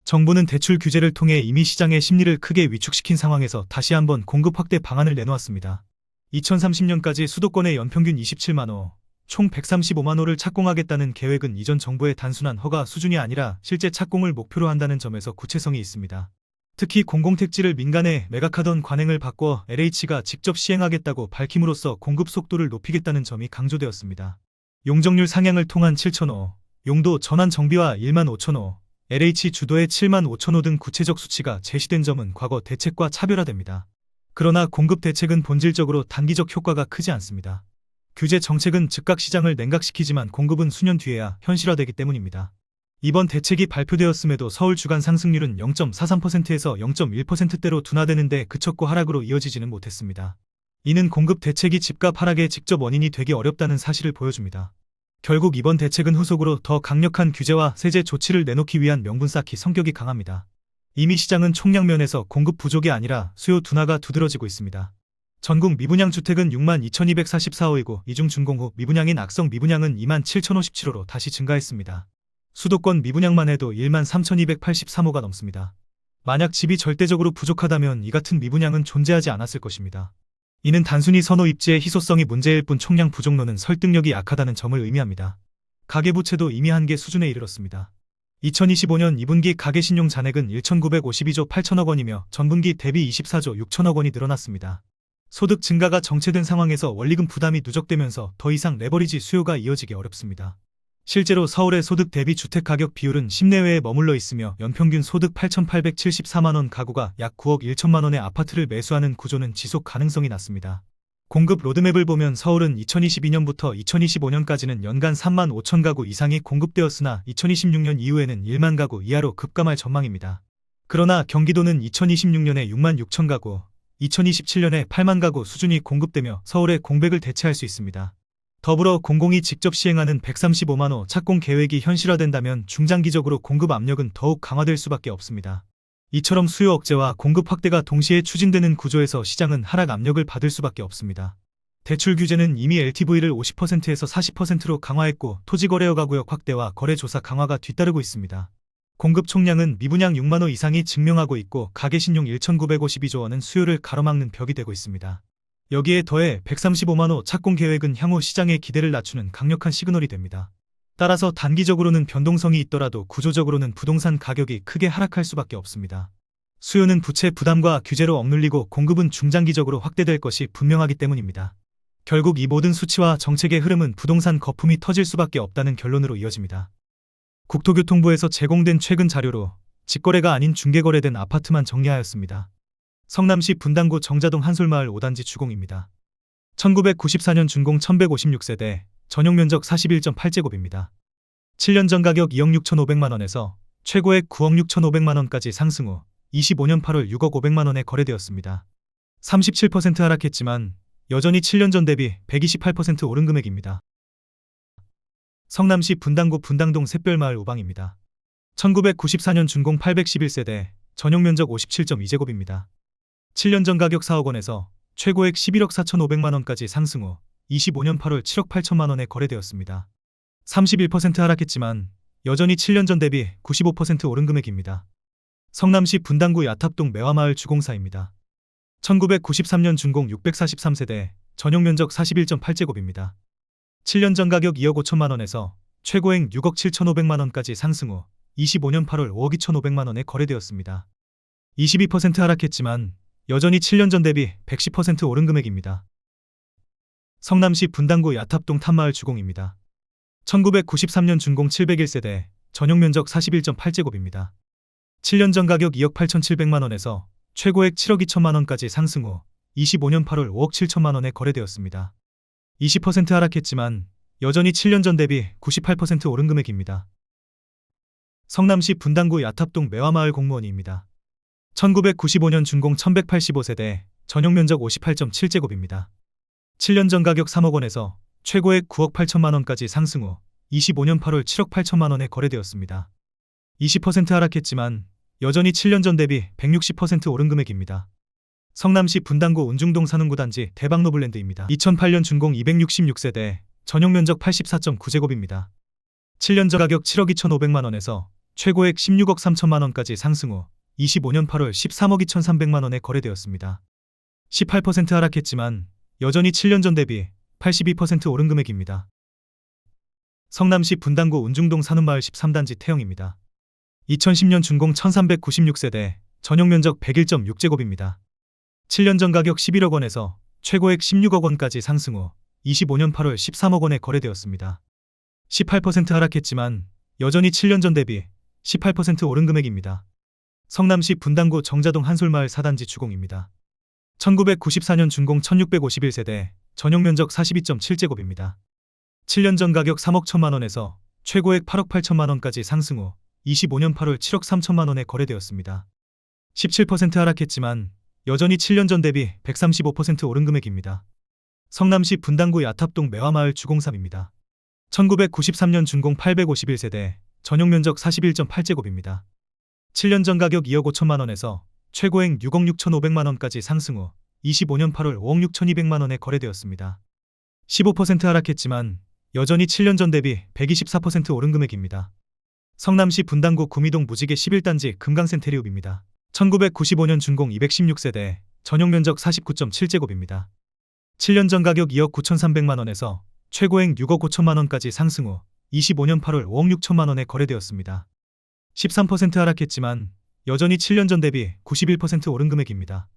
정부는 대출 규제를 통해 이미 시장의 심리를 크게 위축시킨 상황에서 다시 한번 공급 확대 방안을 내놓았습니다. 2030년까지 수도권의 연평균 27만 호, 총 135만 호를 착공하겠다는 계획은 이전 정부의 단순한 허가 수준이 아니라 실제 착공을 목표로 한다는 점에서 구체성이 있습니다. 특히 공공택지를 민간에 매각하던 관행을 바꿔 LH가 직접 시행하겠다고 밝힘으로써 공급 속도를 높이겠다는 점이 강조되었습니다. 용적률 상향을 통한 7,000호, 용도 전환 정비와 1만 5천호, LH 주도의 7만 5천호 등 구체적 수치가 제시된 점은 과거 대책과 차별화됩니다. 그러나 공급 대책은 본질적으로 단기적 효과가 크지 않습니다. 규제 정책은 즉각 시장을 냉각시키지만 공급은 수년 뒤에야 현실화되기 때문입니다. 이번 대책이 발표되었음에도 서울 주간 상승률은 0.43%에서 0.1%대로 둔화되는데 그쳤고 하락으로 이어지지는 못했습니다. 이는 공급 대책이 집값 하락의 직접 원인이 되기 어렵다는 사실을 보여줍니다. 결국 이번 대책은 후속으로 더 강력한 규제와 세제 조치를 내놓기 위한 명분 쌓기 성격이 강합니다. 이미 시장은 총량 면에서 공급 부족이 아니라 수요 둔화가 두드러지고 있습니다. 전국 미분양 주택은 6만 2,244호이고 이중 준공후 미분양인 악성 미분양은 2만 7,057호로 다시 증가했습니다. 수도권 미분양만 해도 1만 3,283호가 넘습니다. 만약 집이 절대적으로 부족하다면 이 같은 미분양은 존재하지 않았을 것입니다. 이는 단순히 선호 입지의 희소성이 문제일 뿐 총량 부족론은 설득력이 약하다는 점을 의미합니다. 가계부채도 이미 한계 수준에 이르렀습니다. 2025년 2분기 가계신용 잔액은 1,952조 8천억 원이며 전분기 대비 24조 6천억 원이 늘어났습니다. 소득 증가가 정체된 상황에서 원리금 부담이 누적되면서 더 이상 레버리지 수요가 이어지기 어렵습니다. 실제로 서울의 소득 대비 주택가격 비율은 10 내외에 머물러 있으며 연평균 소득 8,874만원 가구가 약 9억 1천만원의 아파트를 매수하는 구조는 지속 가능성이 낮습니다. 공급 로드맵을 보면 서울은 2022년부터 2025년까지는 연간 3만 5천 가구 이상이 공급되었으나 2026년 이후에는 1만 가구 이하로 급감할 전망입니다. 그러나 경기도는 2026년에 6만 6천 가구, 2027년에 8만 가구 수준이 공급되며 서울의 공백을 대체할 수 있습니다. 더불어 공공이 직접 시행하는 135만 호 착공 계획이 현실화된다면 중장기적으로 공급 압력은 더욱 강화될 수밖에 없습니다. 이처럼 수요 억제와 공급 확대가 동시에 추진되는 구조에서 시장은 하락 압력을 받을 수밖에 없습니다. 대출 규제는 이미 LTV를 50%에서 40%로 강화했고 토지거래허 가구역 확대와 거래조사 강화가 뒤따르고 있습니다. 공급 총량은 미분양 6만 호 이상이 증명하고 있고 가계신용 1,952조 원은 수요를 가로막는 벽이 되고 있습니다. 여기에 더해 135만 호 착공 계획은 향후 시장의 기대를 낮추는 강력한 시그널이 됩니다. 따라서 단기적으로는 변동성이 있더라도 구조적으로는 부동산 가격이 크게 하락할 수밖에 없습니다. 수요는 부채 부담과 규제로 억눌리고 공급은 중장기적으로 확대될 것이 분명하기 때문입니다. 결국 이 모든 수치와 정책의 흐름은 부동산 거품이 터질 수밖에 없다는 결론으로 이어집니다. 국토교통부에서 제공된 최근 자료로 직거래가 아닌 중개거래된 아파트만 정리하였습니다. 성남시 분당구 정자동 한솔마을 5단지 주공입니다. 1994년 준공 1156세대, 전용면적 41.8제곱입니다. 7년 전 가격 2억 6,500만원에서 최고액 9억 6,500만원까지 상승 후 25년 8월 6억 500만원에 거래되었습니다. 37% 하락했지만 여전히 7년 전 대비 128% 오른 금액입니다. 성남시 분당구 분당동 샛별마을 우방입니다. 1994년 준공 811세대, 전용면적 57.2제곱입니다. 7년 전 가격 4억 원에서 최고액 11억 4,500만원까지 상승 후 25년 8월 7억 8천만원에 거래되었습니다. 31% 하락했지만 여전히 7년 전 대비 95% 오른 금액입니다. 성남시 분당구 야탑동 매화마을 주공사입니다. 1993년 준공 643세대, 전용면적 41.8제곱입니다. 7년 전 가격 2억 5천만원에서 최고액 6억 7,500만원까지 상승 후 25년 8월 5억 2,500만원에 거래되었습니다. 22% 하락했지만 여전히 7년 전 대비 110% 오른 금액입니다. 성남시 분당구 야탑동 탑마을 주공입니다. 1993년 준공 701세대, 전용면적 41.8제곱입니다. 7년 전 가격 2억 8,700만원에서 최고액 7억 2천만원까지 상승 후 25년 8월 5억 7천만원에 거래되었습니다. 20% 하락했지만 여전히 7년 전 대비 98% 오른 금액입니다. 성남시 분당구 야탑동 매화마을 공무원이입니다. 1995년 준공 1185세대, 전용면적 58.7제곱입니다. 7년 전 가격 3억 원에서 최고액 9억 8천만원까지 상승 후 25년 8월 7억 8천만원에 거래되었습니다. 20% 하락했지만 여전히 7년 전 대비 160% 오른 금액입니다. 성남시 분당구 운중동 산흥구단지 대박노블랜드입니다. 2008년 준공 266세대, 전용면적 84.9제곱입니다. 7년 전 가격 7억 2,500만원에서 최고액 16억 3천만 원까지 상승 후 25년 8월 13억 2,300만 원에 거래되었습니다. 18% 하락했지만 여전히 7년 전 대비 82% 오른 금액입니다. 성남시 분당구 운중동 산운마을 13단지 태형입니다. 2010년 준공 1396세대, 전용 면적 101.6제곱입니다. 7년 전 가격 11억 원에서 최고액 16억 원까지 상승 후 25년 8월 13억 원에 거래되었습니다. 18% 하락했지만 여전히 7년 전 대비 18% 오른 금액입니다. 성남시 분당구 정자동 한솔마을 4단지 주공입니다. 1994년 준공 1651세대, 전용 면적 42.7제곱입니다. 7년 전 가격 3억 1천만 원에서 최고액 8억 8천만 원까지 상승 후 25년 8월 7억 3천만 원에 거래되었습니다. 17% 하락했지만 여전히 7년 전 대비 135% 오른 금액입니다. 성남시 분당구 야탑동 매화마을 주공3입니다. 1993년 준공 851세대, 전용 면적 41.8제곱입니다. 7년 전 가격 2억 5천만 원에서 최고액 6억 6천5백만 원까지 상승 후 25년 8월 5억 6천2백만 원에 거래되었습니다. 15% 하락했지만 여전히 7년 전 대비 124% 오른 금액입니다. 성남시 분당구 구미동 무지개 11단지 금강센테리움입니다. 1995년 준공 216세대, 전용 면적 49.7제곱입니다. 7년 전 가격 2억 9천3백만 원에서 최고액 6억 5천만 원까지 상승 후 25년 8월 5억 6천만 원에 거래되었습니다. 13% 하락했지만 여전히 7년 전 대비 91% 오른 금액입니다.